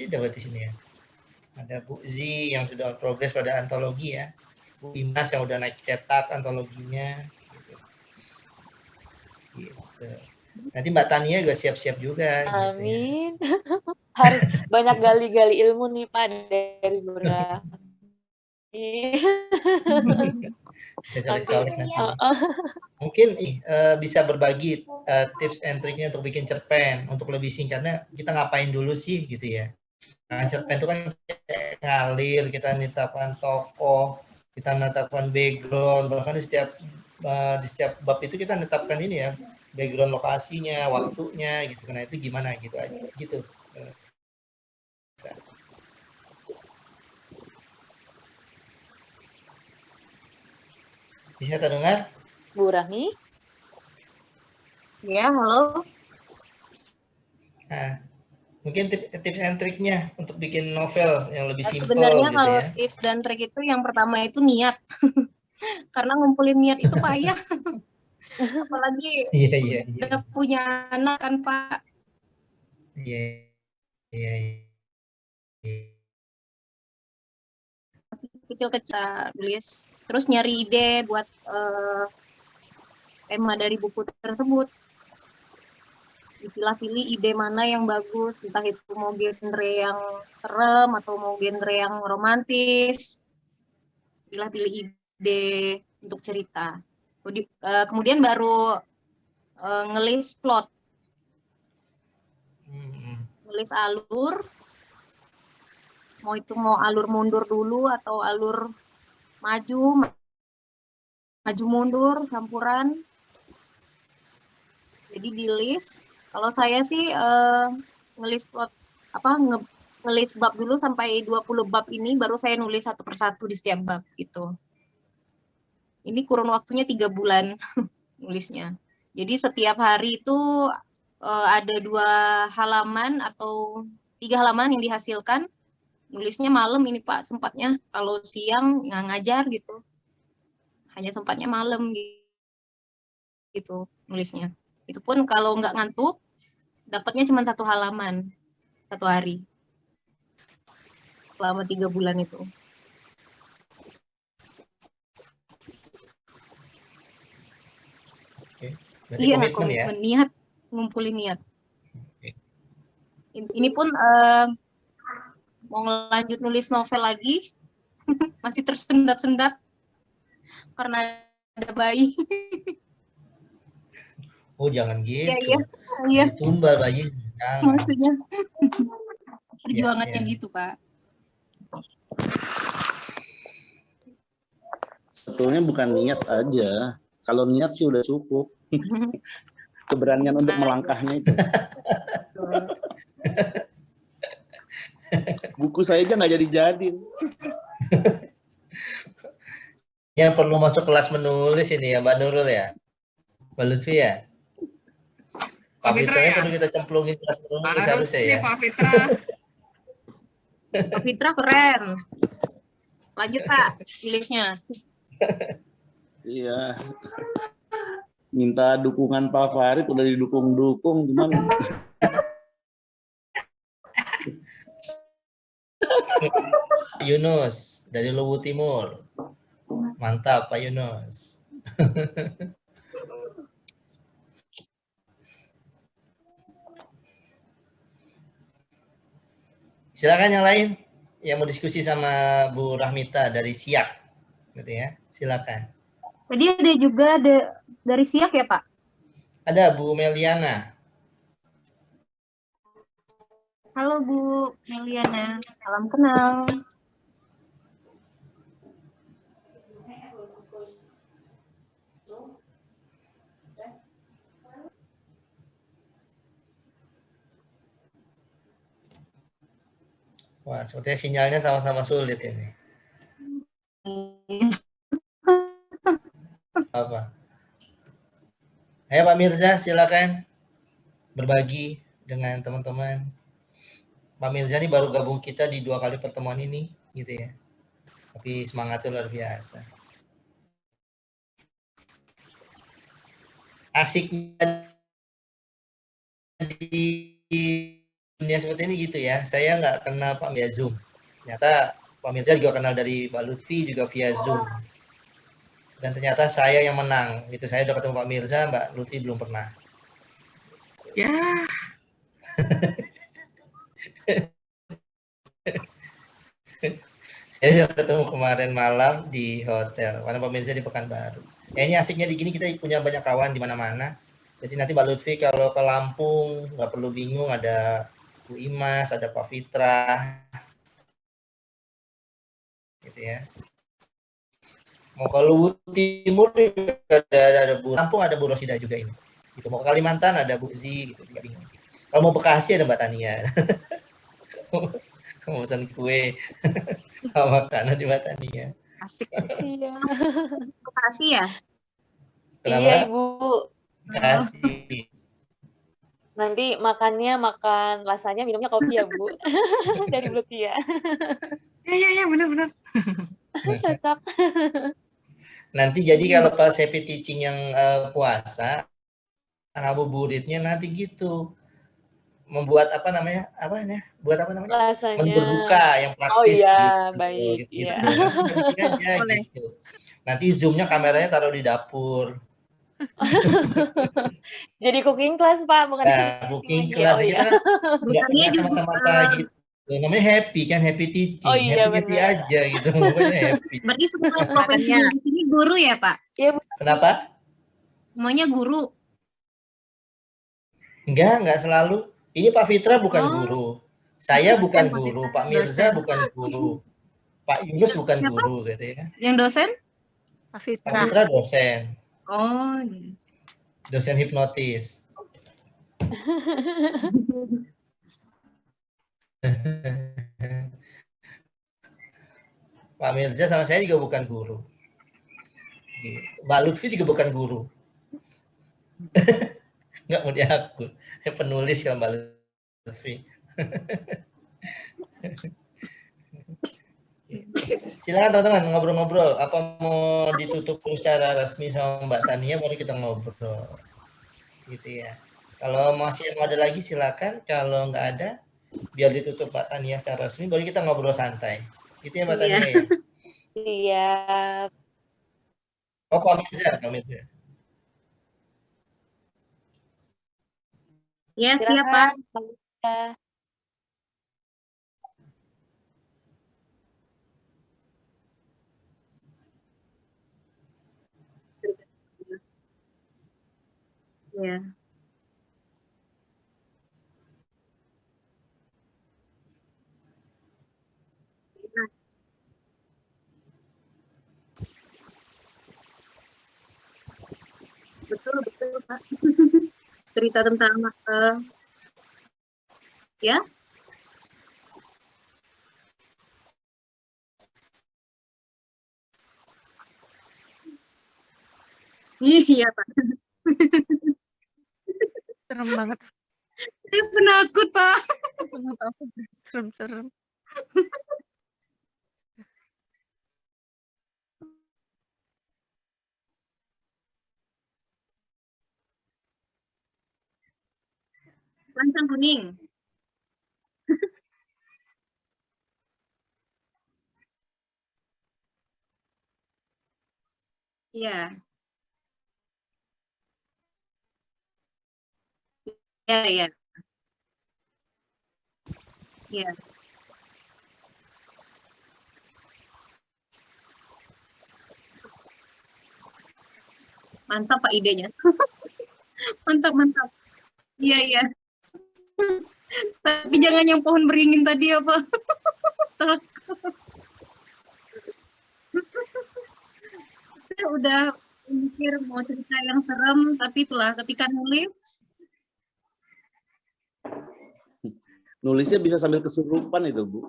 sudah berarti sini ya. Ada Bu Zi yang sudah progres pada antologi ya. Bu Imas yang udah naik cetak antologinya. Gitu. Nanti Mbak Tania juga siap-siap juga. Amin. Gitu ya. Harus banyak gali-gali ilmu nih Pak dari Bura. Saya colek-colek nanti. Mungkin bisa berbagi tips and triknya untuk bikin cerpen. Untuk lebih singkatnya, kita ngapain dulu sih gitu ya. Nah, cerpen itu kan ngalir, kita menetapkan tokoh, kita menetapkan background, bahkan di setiap bab itu kita menetapkan ini ya, background lokasinya, waktunya gitu. Karena itu gimana gitu aja gitu. Bisa terdengar? Bu Rahmi? Ya, halo. Nah, mungkin tips and triknya untuk bikin novel yang lebih simpel Sebenarnya gitu kalau ya. tips dan trik itu yang pertama itu niat. Karena ngumpulin niat itu payah. Apalagi udah punya anak kan Pak. Iya. Kecil-kecil tulis. Terus nyari ide buat tema dari buku tersebut. Dipilah-pilih ide mana yang bagus, entah itu mau genre yang serem atau mau genre yang romantis. Pilih-pilih ide untuk cerita. Kemudian baru ngelis plot, ngelis alur, mau alur mundur dulu atau alur maju mundur campuran. Jadi di list. Kalau saya sih ngelis plot ngelis bab dulu sampai 20 bab ini baru saya nulis satu persatu di setiap bab gitu. Ini kurun waktunya 3 bulan nulisnya. Jadi setiap hari itu ada 2 halaman atau 3 halaman yang dihasilkan. Nulisnya malam ini Pak sempatnya. Kalau siang nggak ngajar gitu. Hanya sempatnya malam gitu nulisnya. Itu pun kalau nggak ngantuk, dapatnya cuma 1 halaman 1 hari. Selama 3 bulan itu. Berarti Iya, komitmen ya. Niat, ngumpulin niat. Ini pun mau lanjut nulis novel lagi, masih tersendat-sendat karena ada bayi. Oh jangan gitu. Iya. Ditumbal bayi. Maksudnya perjuangannya gitu Pak. Sebetulnya bukan niat aja. Kalau niat sih udah cukup. Keberanian untuk melangkahnya itu. Buku saya aja nggak jadi-jadi. Yang perlu masuk kelas menulis ini ya Mbak Nurul ya, Mbak Lutfi ya. Pak Fitra ya? Perlu kita cemplungin kelas menulis harusnya ya. Pak Fitra. Pak Fitra keren. Lanjut Pak, tulisnya. Iya. Minta dukungan Pak Farid udah didukung-dukung cuman Yunus dari Luwu Timur. Mantap Pak Yunus. Silakan yang lain yang mau diskusi sama Bu Rahmita dari Siak, gitu ya. Silakan. Tadi ada juga dari Siak ya Pak? Ada Bu Meliana. Halo Bu Meliana, salam kenal. Wah, sepertinya sinyalnya sama-sama sulit ini. Apa? Ayo Pak Mirza, silakan berbagi dengan teman-teman. Pak Mirza ini baru gabung kita di 2 kali pertemuan ini, gitu ya. Tapi semangatnya luar biasa. Asiknya di dunia seperti ini gitu ya. Saya nggak kenal Pak via Zoom. Ternyata Pak Mirza juga kenal dari Mbak Lutfi juga via Zoom. Dan ternyata saya yang menang. Gitu, saya udah ketemu Pak Mirza, Mbak Lutfi belum pernah. Ya. Saya udah ketemu kemarin malam di hotel. Karena Pak Mirza di Pekanbaru. Ya ini asiknya di gini, kita punya banyak kawan di mana-mana. Jadi nanti Mbak Lutfi kalau ke Lampung nggak perlu bingung, ada Bu Imas, ada Pak Fitra, gitu ya. Mau ke Luwu Timur ada Bu Lampung, ada Bu Rosida juga ini. Gitu. Mau ke Kalimantan ada Bu Zi, gitu, nggak bingung. Kalau mau Bekasi ada Mbak Tania. Mau pesan kue sama makanan di Mbak Tania. Asik. Iya. Bekasi ya? Kenapa? Iya, Ibu. Bekasi. Nanti makannya makan rasanya, minumnya kopi ya, Bu. Dari Blutia. Ya, benar-benar. Cocok. Nanti jadi kalau pas happy teaching yang puasa, ngabuburitnya nanti gitu. Membuat apa namanya? Buat apa namanya? Rasanya. Menu berbuka yang Oh praktis iya, gitu. baik. Gitu. Iya. Nanti bikin aja Boleh. gitu. Nanti Zoom-nya kameranya taruh di dapur. Jadi cooking class, Pak, bukan Nah, cooking class oh, kita iya. kan nggak Bukannya juga semata-mata gitu. Namanya happy kan, happy teaching, Oh iya, happy benar. aja gitu, pokoknya happy. berarti semua profesi Makannya. di sini guru ya, Pak? Iya, Bu. Kenapa? Semuanya guru. Enggak selalu. Ini Pak Fitra bukan Oh. guru. Saya Dosen, bukan Pak guru, Fitra. Pak Mirza Dosen. bukan guru. Pak Yunus bukan Siapa? guru gitu ya. Yang dosen? Pak Pak Fitra. Fitra dosen, Oh. dosen hipnotis. Pak Mirza sama saya juga bukan guru. Gitu. Mbak Lutfi juga bukan guru. Nggak mau diaku. Penulis kalau Mbak Lutfi. Silakan teman-teman ngobrol-ngobrol. Apa mau ditutup secara resmi sama Mbak Tania, baru kita ngobrol. Gitu ya. Kalau masih mau ada lagi silakan. Kalau nggak ada, biar ditutup Mbak Tania secara resmi, baru kita ngobrol santai. Gitu ya Mbak Iya. Tania ya. Siap. Oh Pak Mirza, Pak Mirza. Ya, siap, Pak. Silakan. Ya. Betul, Pak. Cerita tentang ya. Iya, Pak. Serem banget. Saya penakut, Pak. Serem-serem. Lancang kuning. Iya. Iya. Iya. Mantap, Pak, idenya. Mantap. Iya. Tapi jangan yang pohon beringin tadi ya, Pak. Saya udah mikir mau cerita yang serem, tapi itulah ketika nulis. Nulisnya bisa sambil kesurupan itu, Bu.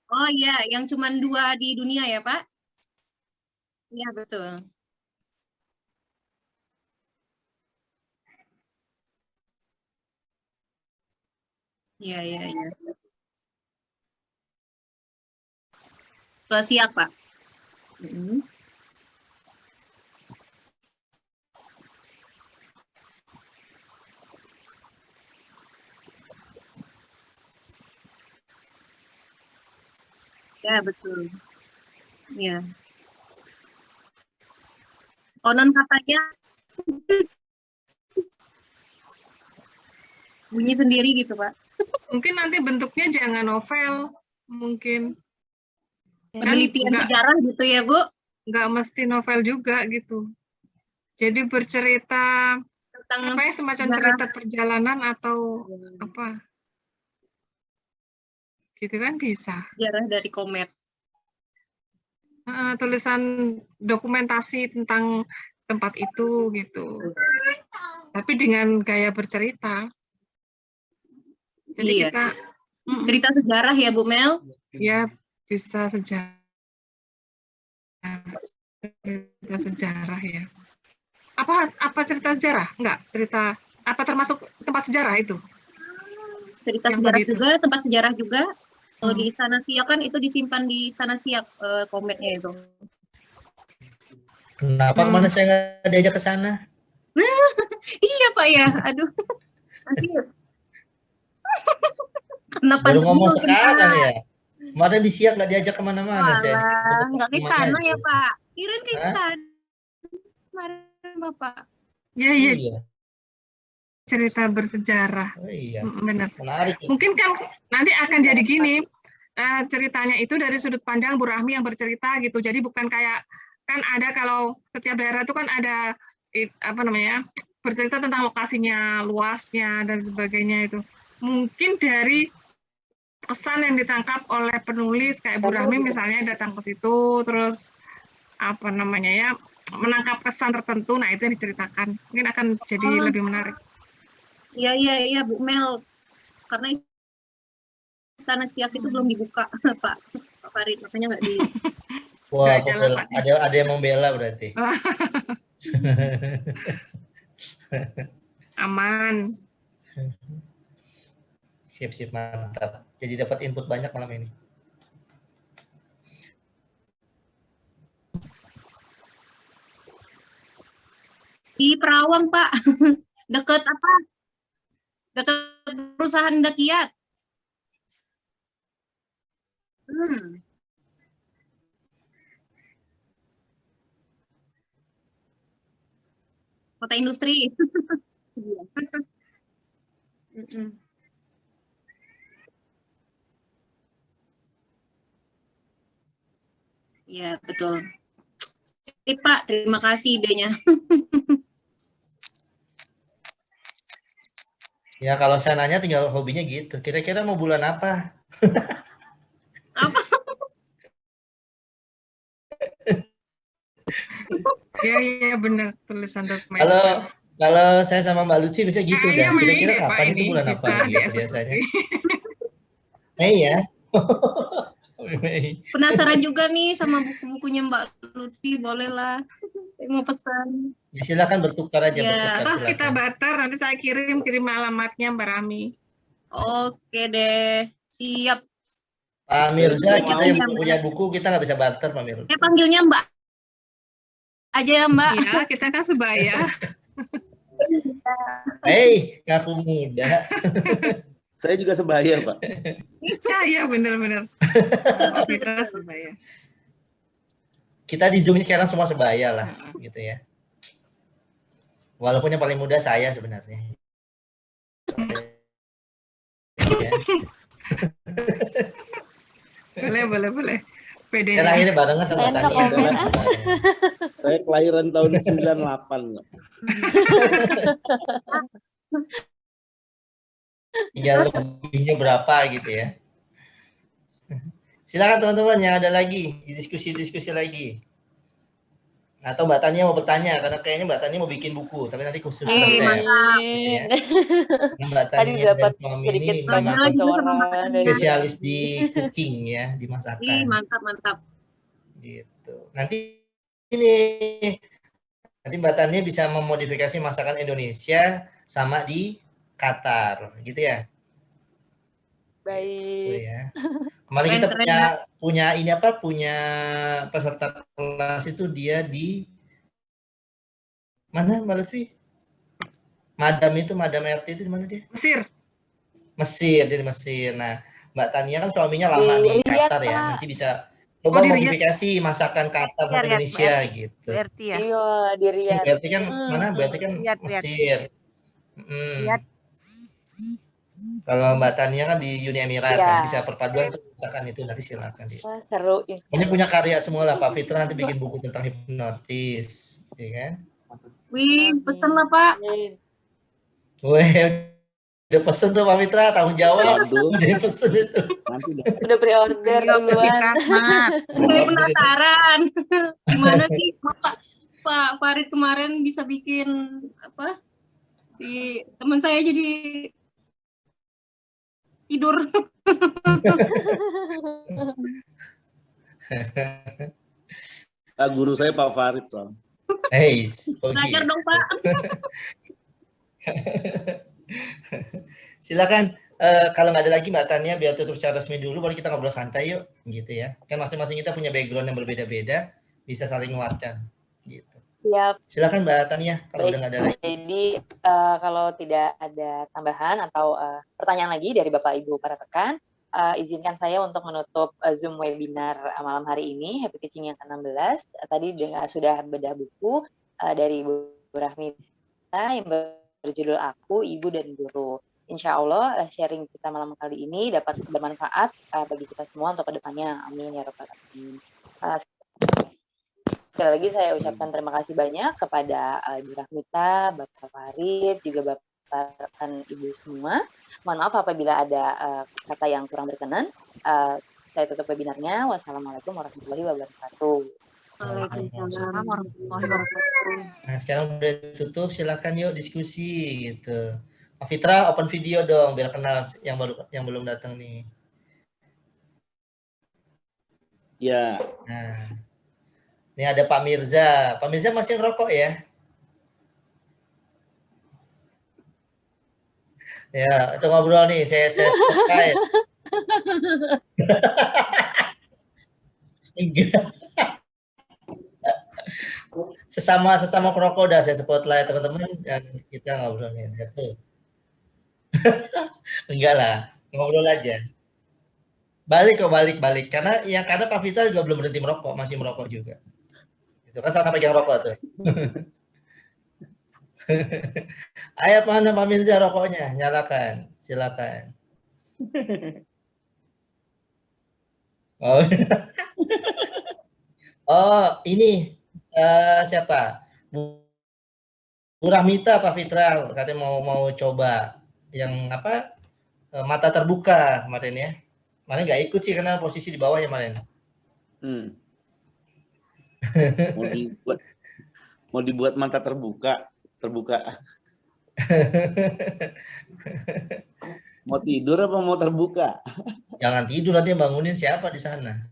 Oh iya, yang cuma 2 di dunia ya, Pak? Iya, betul. Iya. Siap, Pak. Ya, betul. Ya. Konon katanya bunyi sendiri gitu, Pak. Mungkin nanti bentuknya jangan novel, mungkin Penelitian nggak- sejarah gitu ya, Bu. nggak mesti novel juga gitu. Jadi bercerita Tentang apa ya, semacam sejarah. cerita perjalanan atau apa gitu kan bisa. Sejarah dari komet. Tulisan dokumentasi tentang tempat itu gitu. Tapi dengan gaya bercerita. Jadi Iya. kita Cerita sejarah ya, Bu Mel? ya bisa cerita sejarah ya. Apa cerita sejarah? Enggak, cerita apa termasuk tempat sejarah itu? Cerita Yang sejarah begitu. juga, tempat sejarah juga. Kalau di Istana Siak kan itu disimpan di Istana Siak kometnya itu. Kenapa kemana saya nggak diajak ke sana? Iya Pak ya, aduh. Nanti kenapa Baru ngomong dulu, sekarang ya. Kemarin di Siak nggak diajak kemana-mana saya. Walah, nggak ke sana aja. ya Pak. Kirain ke Hah? istana. Kemarin Bapak. Ya, iya, Iya. cerita bersejarah. Oh, iya. Benar. Menarik. Mungkin kan nanti akan jadi gini, ceritanya itu dari sudut pandang Bu Rahmi yang bercerita gitu. Jadi bukan kayak, kan ada kalau setiap daerah itu kan ada apa namanya, bercerita tentang lokasinya, luasnya dan sebagainya itu. Mungkin dari kesan yang ditangkap oleh penulis kayak Bu Rahmi misalnya datang ke situ, terus apa namanya ya, menangkap kesan tertentu, nah itu yang diceritakan. Mungkin akan jadi lebih menarik. Iya Bu Mel. Karena Istana Siak itu belum dibuka Pak Farid, makanya nggak di. Wah, Nggak jalan, ada yang membela berarti. Aman. Siap-siap, mantap. Jadi dapat input banyak malam ini. Di Perawang Pak. Dekat apa? Dekat perusahaan Dakiat. Kota industri. Iya, betul. Pak, terima kasih idenya. Ya, kalau saya nanya tinggal hobinya gitu. Kira-kira mau bulan apa? Apa? Iya benar, tulisan dokumen. Kalau saya sama Mbak Lutfi bisa gitu dah. Kira-kira kapan itu bulan bisa apa gitu biasanya. Mei ya. Penasaran juga nih sama buku-bukunya Mbak Lutfi, bolehlah. Saya mau pesan. Ya, silakan bertukar aja. Ya. Bertukar, kita barter, nanti saya kirim alamatnya Mbak Rami. Oke deh, siap. Pak Mirza, kita yang punya buku, kita nggak bisa barter, Pak Mirza. Saya panggilnya Mbak aja ya Mbak. Iya, kita kan sebaya. Hei, ngaku muda. Saya juga sebaya, Pak. Iya, benar-benar. Kita sebaya. Kita di Zoom sekarang semua sebaya lah, gitu ya. Walaupun yang paling muda saya sebenarnya. Ya. Boleh. Saya lahirnya barengan sama Tania. Saya kelahiran tahun 98. Tinggal lebihnya berapa gitu ya. Silakan teman-teman yang ada lagi, diskusi lagi. Atau Mbak Tania mau bertanya, karena kayaknya Mbak Tania mau bikin buku, tapi nanti khusus resep. Gitu ya. Mbak Tania dan suami ini memang spesialis di cooking ya, di masakan. Mantap. Gitu. Nanti Mbak Tania bisa memodifikasi masakan Indonesia sama di Qatar, gitu ya. Baik. Gitu ya. Kemarin kita punya peserta kelas itu dia di mana Mbak Lutfi? Madam RT itu di mana dia? Mesir. Dia di Mesir. Nah, Mbak Tania kan suaminya lama di Kairo. daftar ya. Kak. Nanti bisa coba di Riyadh. modifikasi masakan Qatar sama Riyadh, Indonesia Bu gitu. RT ya. Iya, di Riyadh. Berarti kan mana? Berarti kan Riyadh. Mesir. Riyadh. Kalau Mbak Tania kan di Uni Emirat Iya. kan bisa perpaduan tuh misalkan itu nanti silakan. Wah, seru. Pokoknya punya karya semua lah Pak Fitra nanti bikin buku tentang hipnotis, ya kan? Wih, pesen lah Pak. Amin. Weh, udah pesen tuh Pak Fitra, tanggung jawab. Waduh, Udah pesen itu. nanti dah. Udah pre-order Ayo, duluan. Fitra semangat. Saya penasaran. Gimana sih Pak Farid kemarin bisa bikin apa? Si teman saya jadi tidur. Guru saya Pak Farid soal. Hey, Belajar dong Pak. Silakan. Kalau nggak ada lagi Mbak Tania, biar tutup secara resmi dulu, baru kita ngobrol santai yuk, gitu ya. Kan masing-masing kita punya background yang berbeda-beda, bisa saling menguatkan, gitu. Siap. Silakan Mbak Tania, kalau Baik. udah nggak ada lagi. Jadi kalau tidak ada tambahan atau pertanyaan lagi dari Bapak Ibu para rekan, izinkan saya untuk menutup Zoom webinar malam hari ini, Happy Teaching yang ke-16. Tadi sudah bedah buku dari Bu Rahmita yang berjudul Aku, Ibu dan Guru. Insya Allah sharing kita malam kali ini dapat bermanfaat bagi kita semua untuk kedepannya. Amin ya rabbal alamin. Sekali lagi saya ucapkan terima kasih banyak kepada Ibu Rahmita, Bapak Farid, juga Bapak rekan Ibu semua. Mohon maaf apabila ada kata yang kurang berkenan. Saya tutup webinarnya. Wassalamualaikum warahmatullahi wabarakatuh. Waalaikumsalam warahmatullahi wabarakatuh. Nah, sekarang udah tutup, silakan yuk diskusi gitu. Pak Fitra, open video dong biar kenal yang belum datang nih. Ya. Nah, ini ada Pak Mirza. Pak Mirza masih ngerokok ya? Ya, itu ngobrol nih, saya terkait. Enggak. Sesama perokok udah saya spotlight teman-teman dan kita ngobrol nih. Betul. Enggak lah, ngobrol aja. Balik karena Pak Vita juga belum berhenti merokok, masih merokok juga. Itu kan sama yang rokok tuh. Ayo mana Pak Mirza rokoknya? Nyalakan, silakan. Oh, oh ini siapa? Bu Rahmita Pak Fitra katanya mau coba yang apa mata terbuka kemarin ya. Kemarin nggak ikut sih karena posisi di bawah ya kemarin. Mau dibuat mata terbuka. Mau tidur apa mau terbuka? Jangan tidur, nanti yang bangunin siapa di sana?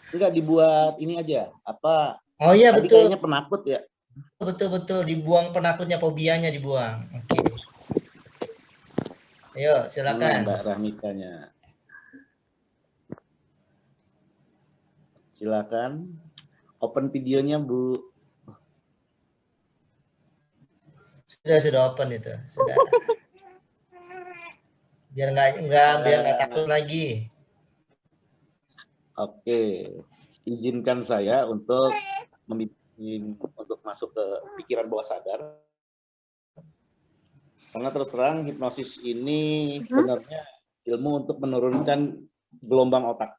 Enggak, dibuat ini aja. Apa? Oh iya tadi betul. kayaknya penakut ya. Betul, dibuang penakutnya, fobianya dibuang. Oke. Ayo, silakan. Mbak Rahmitanya. Silakan. Open videonya, Bu. Sudah open itu. Sudah. Biar nggak takut lagi. Oke. Izinkan saya untuk masuk ke pikiran bawah sadar. Karena terus terang hipnosis ini sebenarnya ilmu untuk menurunkan gelombang otak.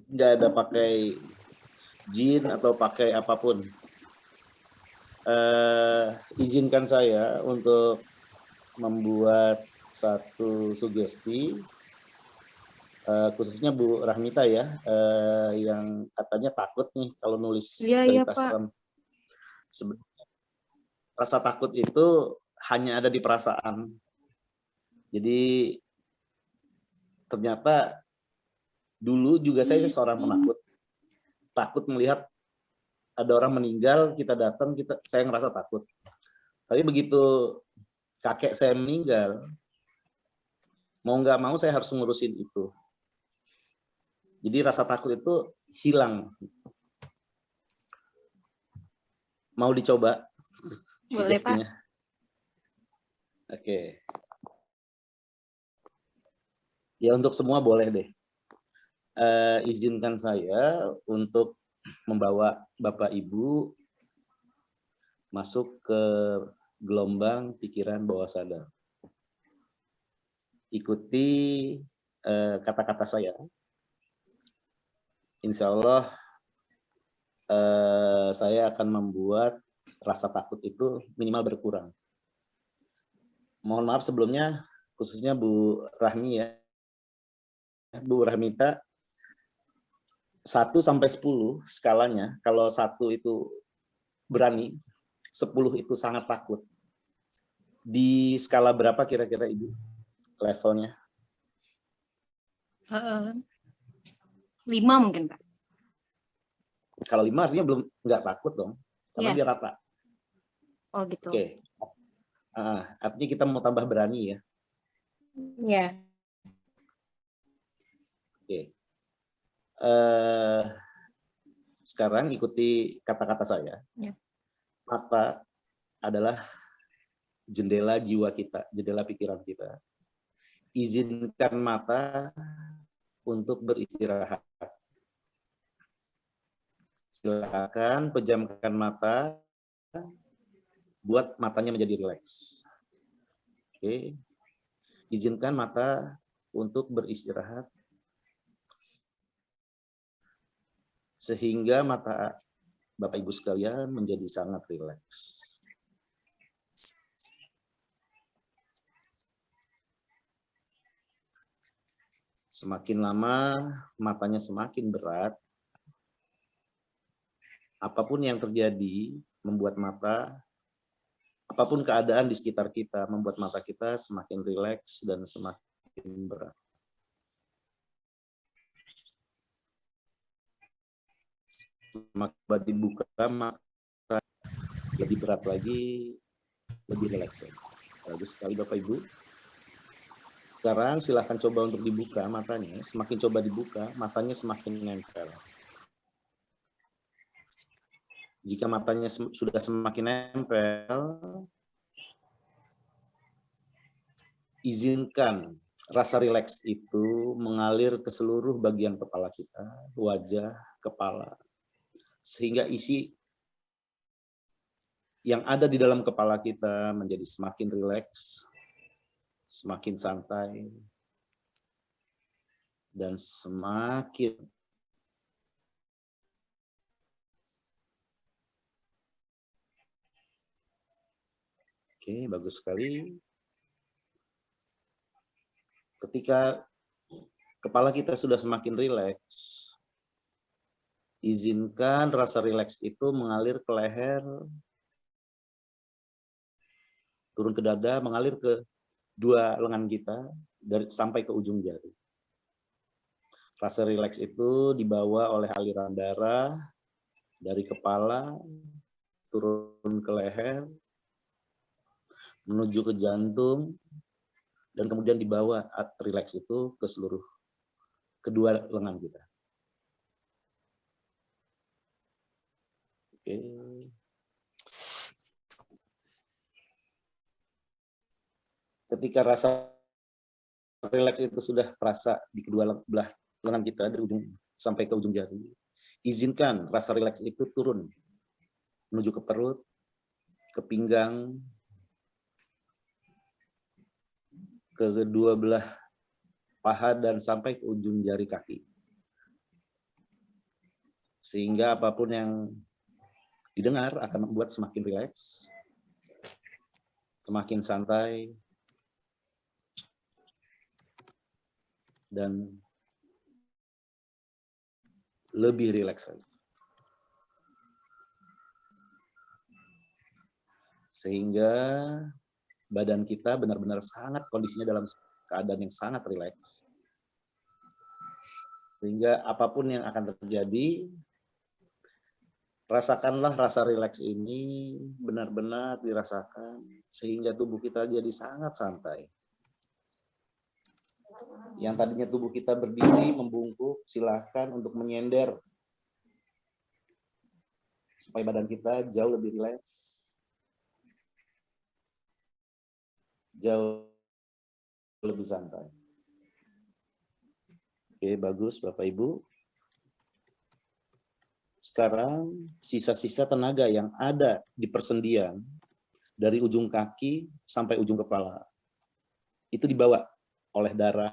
Nggak ada pakai jin atau pakai apapun. Izinkan saya untuk membuat satu sugesti, khususnya Bu Rahmita ya, yang katanya takut nih kalau nulis cerita serem. Sebenarnya rasa takut itu hanya ada di perasaan. Jadi ternyata dulu juga saya seorang penakut. Takut melihat ada orang meninggal, kita datang, saya ngerasa takut. Tapi begitu kakek saya meninggal, mau nggak mau saya harus ngurusin itu. Jadi rasa takut itu hilang. Mau dicoba? Boleh, Pak. Oke. Ya untuk semua boleh deh. Izinkan saya untuk membawa Bapak Ibu masuk ke gelombang pikiran bawah sadar. Ikuti kata-kata saya. Insya Allah saya akan membuat rasa takut itu minimal berkurang. Mohon maaf sebelumnya, khususnya Bu Rahmi ya. Bu Rahmita, 1 sampai 10 skalanya, kalau 1 itu berani, 10 itu sangat takut. Di skala berapa kira-kira Ibu levelnya? 5 mungkin, Pak. Kalau 5 artinya belum nggak takut dong, karena dia rata. Oh gitu. Oke. Artinya kita mau tambah berani ya. Iya. Oke. Sekarang ikuti kata-kata saya. Ya. Mata adalah jendela jiwa kita, jendela pikiran kita. Izinkan mata untuk beristirahat. Silakan pejamkan mata, buat matanya menjadi rileks. Oke. Izinkan mata untuk beristirahat sehingga mata Bapak Ibu sekalian menjadi sangat rileks. Semakin lama matanya semakin berat. Apapun yang terjadi membuat mata, apapun keadaan di sekitar kita membuat mata kita semakin rileks dan semakin berat. Semakin dibuka, mata lebih berat lagi, lebih rileks. Bagus sekali Bapak Ibu. Sekarang silahkan coba untuk dibuka matanya. Semakin coba dibuka, matanya semakin nempel. Jika matanya sudah semakin nempel, izinkan rasa rileks itu mengalir ke seluruh bagian kepala kita, wajah, kepala, sehingga isi yang ada di dalam kepala kita menjadi semakin rileks, semakin santai, dan semakin oke, bagus sekali. Ketika kepala kita sudah semakin rileks, izinkan rasa rileks itu mengalir ke leher, turun ke dada, mengalir ke 2 lengan kita, sampai ke ujung jari. Rasa rileks itu dibawa oleh aliran darah dari kepala, turun ke leher, menuju ke jantung, dan kemudian dibawa rileks itu ke seluruh kedua lengan kita. Oke. Ketika rasa rileks itu sudah terasa di kedua belah lengan kita dari ujung sampai ke ujung jari, izinkan rasa rileks itu turun menuju ke perut, ke pinggang, ke kedua belah paha dan sampai ke ujung jari kaki. Sehingga apapun yang didengar akan membuat semakin rileks, semakin santai, dan lebih rileks lagi. Sehingga badan kita benar-benar sangat kondisinya dalam keadaan yang sangat rileks. Sehingga apapun yang akan terjadi, rasakanlah rasa rileks ini benar-benar dirasakan sehingga tubuh kita jadi sangat santai. Yang tadinya tubuh kita berdiri, membungkuk, silahkan untuk menyender supaya badan kita jauh lebih rileks, jauh lebih santai. Oke, bagus Bapak Ibu. Sekarang sisa-sisa tenaga yang ada di persendian dari ujung kaki sampai ujung kepala itu dibawa oleh darah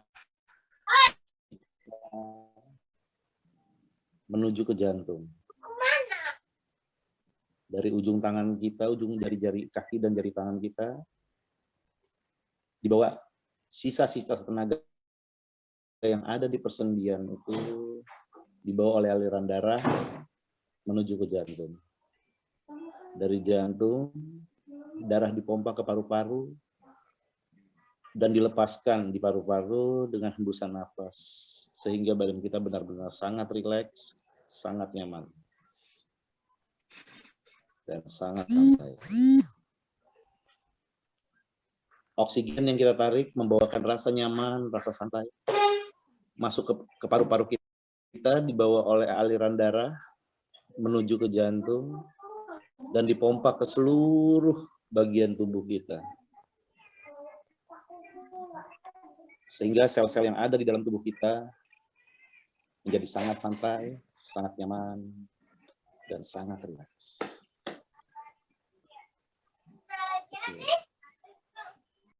menuju ke jantung. Dari ujung tangan kita, ujung jari-jari kaki dan jari tangan kita dibawa sisa-sisa tenaga yang ada di persendian itu dibawa oleh aliran darah menuju ke jantung. Dari jantung, darah dipompa ke paru-paru dan dilepaskan di paru-paru dengan hembusan nafas, sehingga badan kita benar-benar sangat rileks, sangat nyaman, dan sangat santai. Oksigen yang kita tarik membawakan rasa nyaman, rasa santai, masuk ke paru-paru kita, dibawa oleh aliran darah menuju ke jantung dan dipompa ke seluruh bagian tubuh kita. Sehingga sel-sel yang ada di dalam tubuh kita menjadi sangat santai, sangat nyaman, dan sangat rileks.